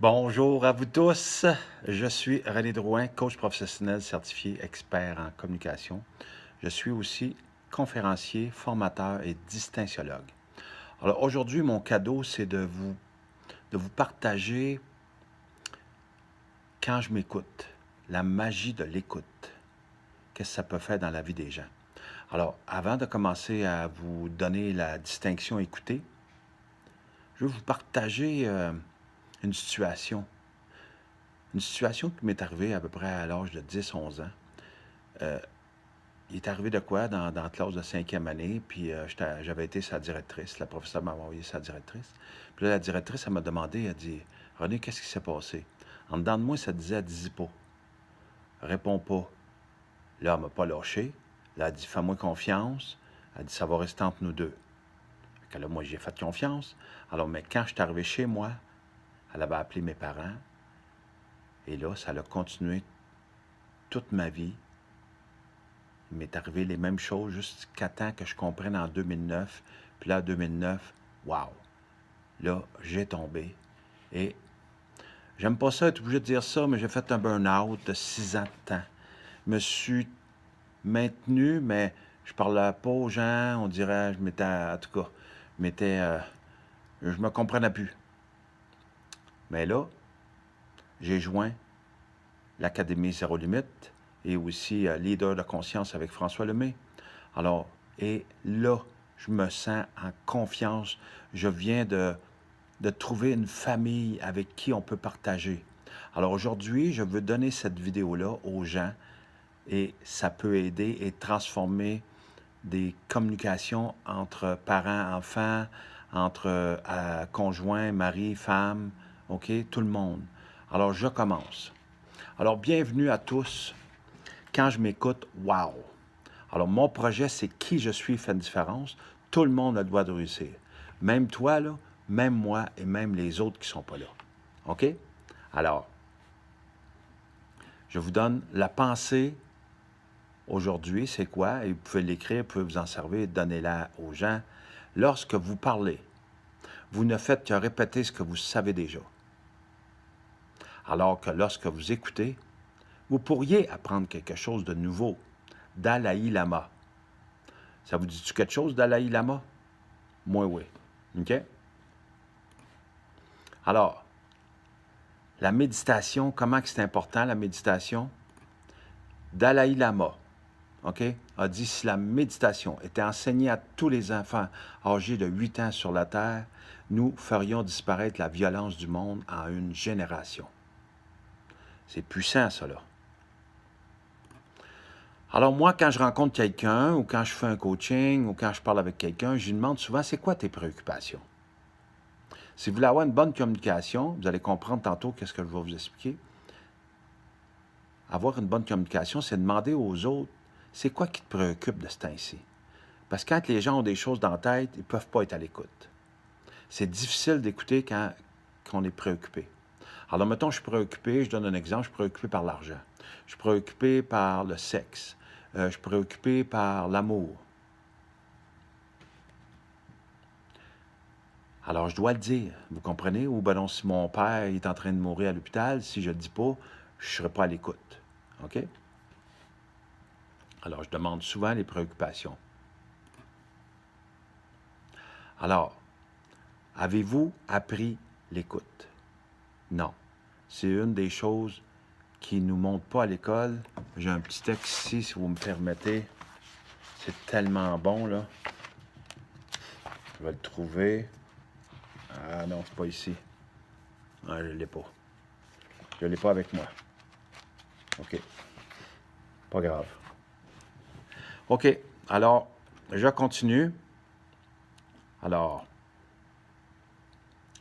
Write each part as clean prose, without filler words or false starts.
Bonjour à vous tous. Je suis René Drouin, coach professionnel certifié expert en communication. Je suis aussi conférencier, formateur et distinctiologue. Alors aujourd'hui, mon cadeau, c'est de vous partager quand je m'écoute, la magie de l'écoute. Qu'est-ce que ça peut faire dans la vie des gens? Alors, avant de commencer à vous donner la distinction écoutée, je veux vous partager une situation. Une situation qui m'est arrivée à peu près à l'âge de 10-11 ans. Euh, il est arrivé de quoi dans la classe de cinquième année, puis j'avais été sa directrice. La professeure m'a envoyé sa directrice. Puis là, la directrice, elle m'a demandé, elle dit, René, qu'est-ce qui s'est passé? En dedans de moi, ça disait, elle dit pas. Réponds pas. Là, elle m'a pas lâché. Là, elle dit, fais-moi confiance. Elle dit, ça va rester entre nous deux. Fait que là, moi, j'ai fait confiance. Alors, mais quand je suis arrivé chez moi, elle avait appelé mes parents. Et là, ça a continué toute ma vie. Il m'est arrivé les mêmes choses jusqu'à temps que je comprenne en 2009. Puis là, en 2009, wow! Là, j'ai tombé. Et j'aime pas ça, être obligé de dire ça, mais j'ai fait un burn-out de 6 ans de temps. Je me suis maintenu, mais je parlais pas aux gens. On dirait, je m'étais, en tout cas, je me comprenais plus. Mais là, j'ai joint l'Académie Zéro Limite et aussi Leader de conscience avec François Lemay. Alors, et là, je me sens en confiance. Je viens de trouver une famille avec qui on peut partager. Alors aujourd'hui, je veux donner cette vidéo-là aux gens et ça peut aider et transformer des communications entre parents, enfants, entre conjoints, mari, femme, OK, tout le monde. Alors je commence. Alors bienvenue à tous. Quand je m'écoute, wow! Alors, mon projet, c'est qui je suis fait une différence. Tout le monde a le droit de réussir. Même toi, là, même moi et même les autres qui ne sont pas là. OK? Alors, je vous donne la pensée aujourd'hui, c'est quoi? Et vous pouvez l'écrire, vous pouvez vous en servir, donnez-la aux gens. Lorsque vous parlez, vous ne faites que répéter ce que vous savez déjà. Alors que lorsque vous écoutez, vous pourriez apprendre quelque chose de nouveau. Dalai Lama. Ça vous dit-tu quelque chose, Dalai Lama? Moi, oui. OK? Alors, la méditation, comment c'est important la méditation? Dalai Lama, OK, a dit si la méditation était enseignée à tous les enfants âgés de 8 ans sur la Terre, nous ferions disparaître la violence du monde en une génération. C'est puissant, ça, là. Alors moi, quand je rencontre quelqu'un, ou quand je fais un coaching, ou quand je parle avec quelqu'un, je lui demande souvent, c'est quoi tes préoccupations? Si vous voulez avoir une bonne communication, vous allez comprendre tantôt qu'est-ce que je vais vous expliquer. Avoir une bonne communication, c'est demander aux autres, c'est quoi qui te préoccupe de ce temps-ci? Parce que quand les gens ont des choses dans la tête, ils ne peuvent pas être à l'écoute. C'est difficile d'écouter quand on est préoccupé. Alors, mettons, je suis préoccupé, je donne un exemple, je suis préoccupé par l'argent. Je suis préoccupé par le sexe. Je suis préoccupé par l'amour. Alors, je dois le dire, vous comprenez? Ou ben non, si mon père est en train de mourir à l'hôpital, si je ne le dis pas, je ne serai pas à l'écoute. OK? Alors, je demande souvent les préoccupations. Alors, avez-vous appris l'écoute? Non. C'est une des choses qui ne nous montre pas à l'école. J'ai un petit texte ici, si vous me permettez. C'est tellement bon, là. Je vais le trouver. Ah non, c'est pas ici. Ah, je ne l'ai pas. Je ne l'ai pas avec moi. OK. Pas grave. OK. Alors, je continue. Alors,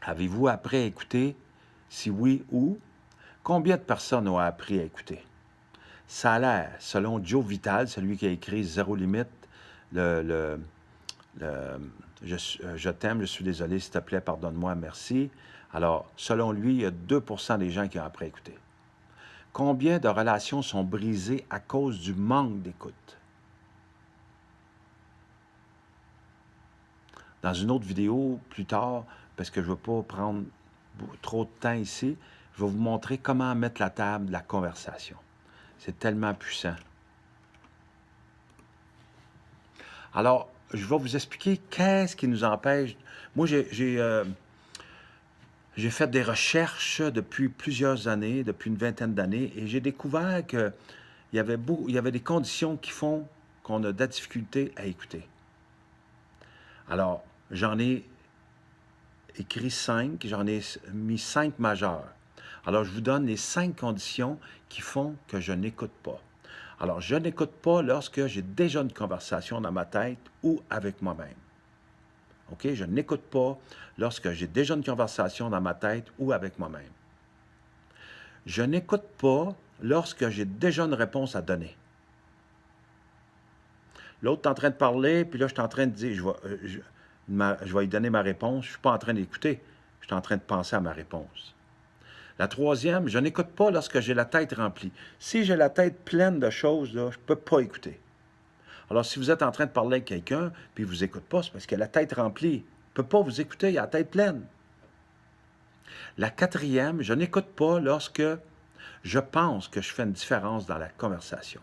avez-vous appris à écouter? Si oui, où? Combien de personnes ont appris à écouter? Ça a l'air, selon Joe Vital, celui qui a écrit Zéro Limite, le je t'aime, je suis désolé, s'il te plaît, pardonne-moi, merci. Alors, selon lui, il y a 2% des gens qui ont appris à écouter. Combien de relations sont brisées à cause du manque d'écoute? Dans une autre vidéo, plus tard, parce que je ne veux pas prendre trop de temps ici. Je vais vous montrer comment mettre la table de la conversation. C'est tellement puissant. Alors, je vais vous expliquer qu'est-ce qui nous empêche. Moi, j'ai fait des recherches depuis plusieurs années, depuis une vingtaine d'années, et j'ai découvert qu'il y avait des conditions qui font qu'on a de la difficulté à écouter. Alors, j'en ai écrit 5, j'en ai mis 5 majeures. Alors, je vous donne les 5 conditions qui font que je n'écoute pas. Alors, je n'écoute pas lorsque j'ai déjà une conversation dans ma tête ou avec moi-même. OK? Je n'écoute pas lorsque j'ai déjà une conversation dans ma tête ou avec moi-même. Je n'écoute pas lorsque j'ai déjà une réponse à donner. L'autre est en train de parler, puis là, je suis en train de dire, je vais lui donner ma réponse. Je ne suis pas en train d'écouter. Je suis en train de penser à ma réponse. La troisième, je n'écoute pas lorsque j'ai la tête remplie. Si j'ai la tête pleine de choses, là, je ne peux pas écouter. Alors, si vous êtes en train de parler avec quelqu'un, puis vous n'écoutez pas, c'est parce qu'il a la tête remplie. Il ne peut pas vous écouter, il a la tête pleine. La quatrième, je n'écoute pas lorsque je pense que je fais une différence dans la conversation.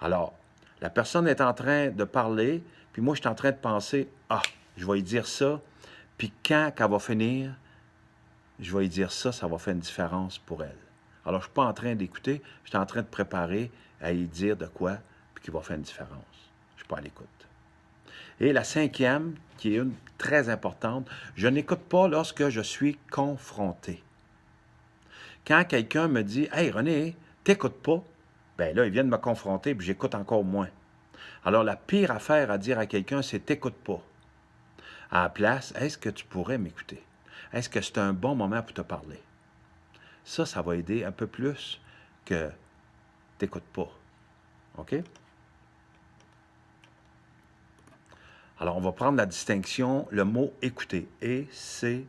Alors, la personne est en train de parler, puis moi, je suis en train de penser, ah, je vais lui dire ça, puis quand elle va finir, je vais lui dire ça, ça va faire une différence pour elle. Alors, je ne suis pas en train d'écouter, je suis en train de préparer à lui dire de quoi, puis qui va faire une différence. Je ne suis pas à l'écoute. Et la cinquième, qui est une très importante, je n'écoute pas lorsque je suis confronté. Quand quelqu'un me dit « Hey René, t'écoutes pas », bien là, il vient de me confronter, puis j'écoute encore moins. Alors, la pire affaire à dire à quelqu'un, c'est « t'écoutes pas ». À la place, est-ce que tu pourrais m'écouter? Est-ce que c'est un bon moment pour te parler? Ça va aider un peu plus que « t'écoutes pas ». OK? Alors, on va prendre la distinction, le mot « écouter ». E-C-O-U-T-E-R.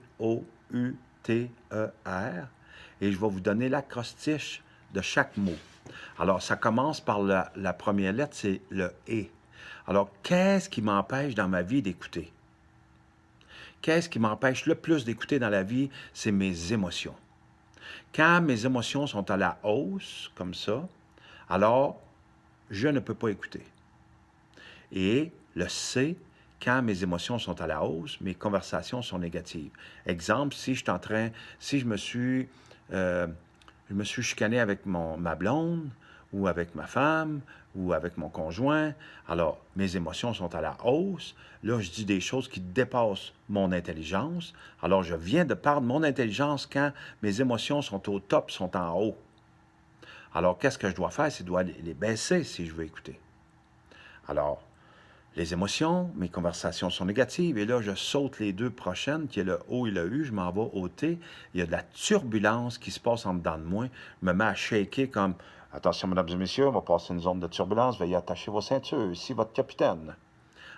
Et je vais vous donner l'acrostiche de chaque mot. Alors, ça commence par la première lettre, c'est le « et ». Alors, qu'est-ce qui m'empêche dans ma vie d'écouter? Qu'est-ce qui m'empêche le plus d'écouter dans la vie? C'est mes émotions. Quand mes émotions sont à la hausse, comme ça, alors je ne peux pas écouter. Et le C, quand mes émotions sont à la hausse, mes conversations sont négatives. Exemple, si je me suis chicané avec ma blonde, ou avec ma femme, ou avec mon conjoint, alors mes émotions sont à la hausse. Là, je dis des choses qui dépassent mon intelligence. Alors, je viens de perdre mon intelligence quand mes émotions sont au top, sont en haut. Alors, qu'est-ce que je dois faire? C'est de les baisser si je veux écouter. Alors, les émotions, mes conversations sont négatives. Et là, je saute les deux prochaines, qui est le O et le U. Je m'en vais au T. Il y a de la turbulence qui se passe en dedans de moi. Je me mets à shaker comme « Attention, mesdames et messieurs, on va passer une zone de turbulence. Veuillez attacher vos ceintures. Ici, votre capitaine. »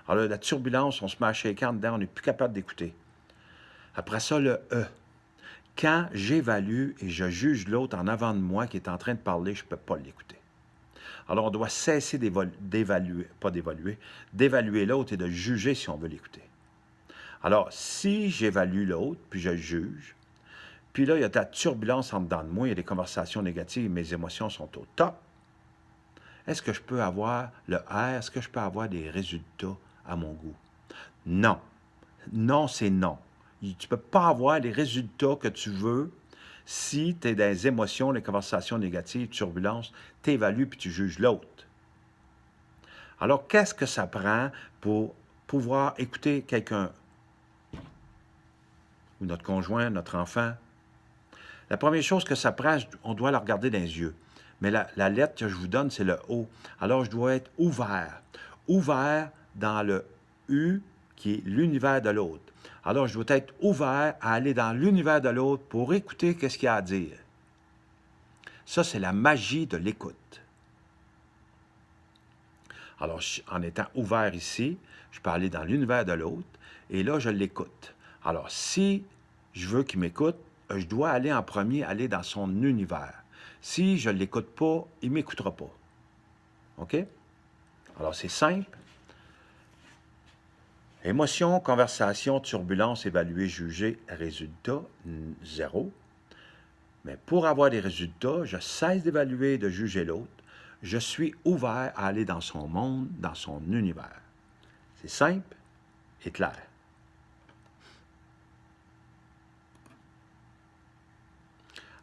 Alors là, la turbulence, on se met à shaker en dedans. On n'est plus capable d'écouter. Après ça, le E. Quand j'évalue et je juge l'autre en avant de moi qui est en train de parler, je ne peux pas l'écouter. Alors, on doit cesser d'évaluer l'autre et de juger si on veut l'écouter. Alors, si j'évalue l'autre, puis je le juge, puis là, il y a de la turbulence en dedans de moi, il y a des conversations négatives, mes émotions sont au top, est-ce que je peux avoir le R, est-ce que je peux avoir des résultats à mon goût? Non. Non, c'est non. Tu ne peux pas avoir les résultats que tu veux si tu es dans les émotions, les conversations négatives, turbulences, tu évalues puis tu juges l'autre. Alors, qu'est-ce que ça prend pour pouvoir écouter quelqu'un, ou notre conjoint, notre enfant? La première chose que ça prend, on doit le regarder dans les yeux. Mais la lettre que je vous donne, c'est le O. Alors, je dois être ouvert. Ouvert dans le U, qui est l'univers de l'autre. Alors, je dois être ouvert à aller dans l'univers de l'autre pour écouter ce qu'il y a à dire. Ça, c'est la magie de l'écoute. Alors, en étant ouvert ici, je peux aller dans l'univers de l'autre, et là, je l'écoute. Alors, si je veux qu'il m'écoute, je dois aller en premier, aller dans son univers. Si je ne l'écoute pas, il ne m'écoutera pas. OK? Alors, c'est simple. Émotion, conversation, turbulence, évaluer, juger, résultat, 0. Mais pour avoir des résultats, je cesse d'évaluer et de juger l'autre. Je suis ouvert à aller dans son monde, dans son univers. C'est simple et clair.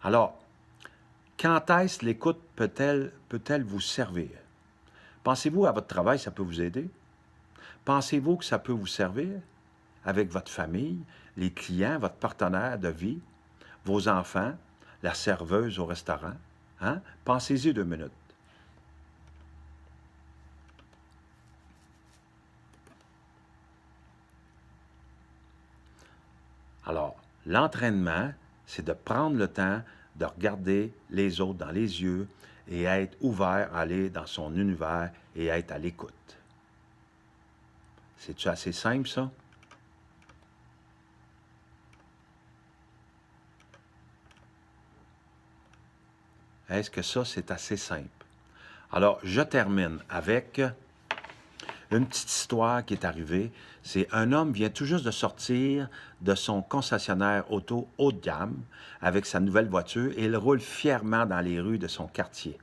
Alors, quand est-ce l'écoute peut-elle vous servir? Pensez-vous à votre travail, ça peut vous aider? Pensez-vous que ça peut vous servir avec votre famille, les clients, votre partenaire de vie, vos enfants, la serveuse au restaurant? Hein? Pensez-y 2 minutes. Alors, l'entraînement, c'est de prendre le temps de regarder les autres dans les yeux et être ouvert à aller dans son univers et être à l'écoute. C'est-tu assez simple, ça? Est-ce que ça, c'est assez simple? Alors, je termine avec une petite histoire qui est arrivée. C'est un homme vient tout juste de sortir de son concessionnaire auto haut de gamme avec sa nouvelle voiture et il roule fièrement dans les rues de son quartier.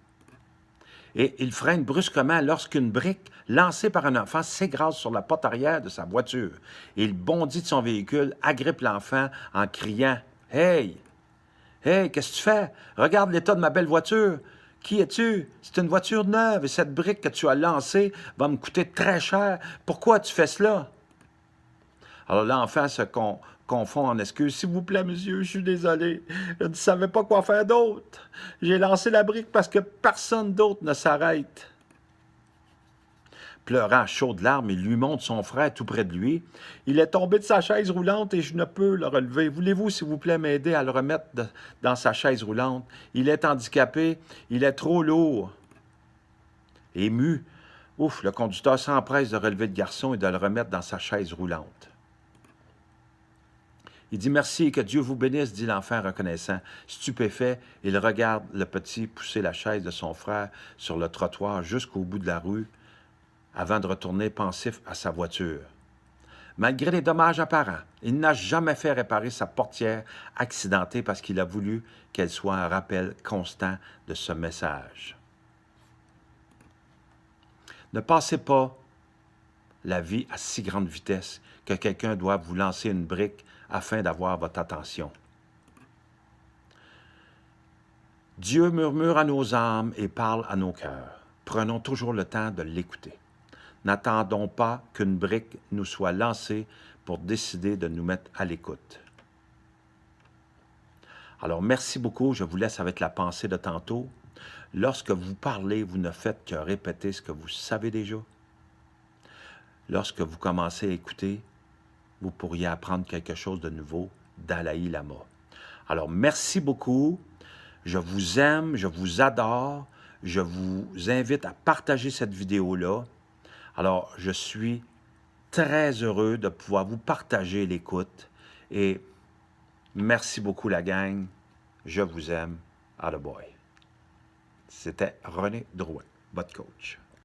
Et il freine brusquement lorsqu'une brique lancée par un enfant s'écrase sur la porte arrière de sa voiture. Il bondit de son véhicule, agrippe l'enfant en criant « Hey! Hey, qu'est-ce que tu fais? Regarde l'état de ma belle voiture! Qui es-tu? C'est une voiture neuve et cette brique que tu as lancée va me coûter très cher. Pourquoi tu fais cela? » Alors l'enfant se confond en excuses. « S'il vous plaît, monsieur, je suis désolé. Je ne savais pas quoi faire d'autre. J'ai lancé la brique parce que personne d'autre ne s'arrête. » Pleurant à chaudes larmes, il lui montre son frère tout près de lui. « Il est tombé de sa chaise roulante et je ne peux le relever. Voulez-vous, s'il vous plaît, m'aider à le remettre dans sa chaise roulante? Il est handicapé, il est trop lourd. » Ému, le conducteur s'empresse de relever le garçon et de le remettre dans sa chaise roulante. Il dit « Merci et que Dieu vous bénisse », dit l'enfant reconnaissant. Stupéfait, il regarde le petit pousser la chaise de son frère sur le trottoir jusqu'au bout de la rue, avant de retourner pensif à sa voiture. Malgré les dommages apparents, il n'a jamais fait réparer sa portière accidentée parce qu'il a voulu qu'elle soit un rappel constant de ce message. Ne passez pas la vie à si grande vitesse que quelqu'un doit vous lancer une brique afin d'avoir votre attention. Dieu murmure à nos âmes et parle à nos cœurs. Prenons toujours le temps de l'écouter. N'attendons pas qu'une brique nous soit lancée pour décider de nous mettre à l'écoute. Alors, merci beaucoup. Je vous laisse avec la pensée de tantôt. Lorsque vous parlez, vous ne faites que répéter ce que vous savez déjà. Lorsque vous commencez à écouter, vous pourriez apprendre quelque chose de nouveau, Dalai Lama. Alors, merci beaucoup. Je vous aime, je vous adore. Je vous invite à partager cette vidéo-là. Alors, je suis très heureux de pouvoir vous partager l'écoute. Et merci beaucoup, la gang. Je vous aime. Attaboy. C'était René Drouin, votre coach.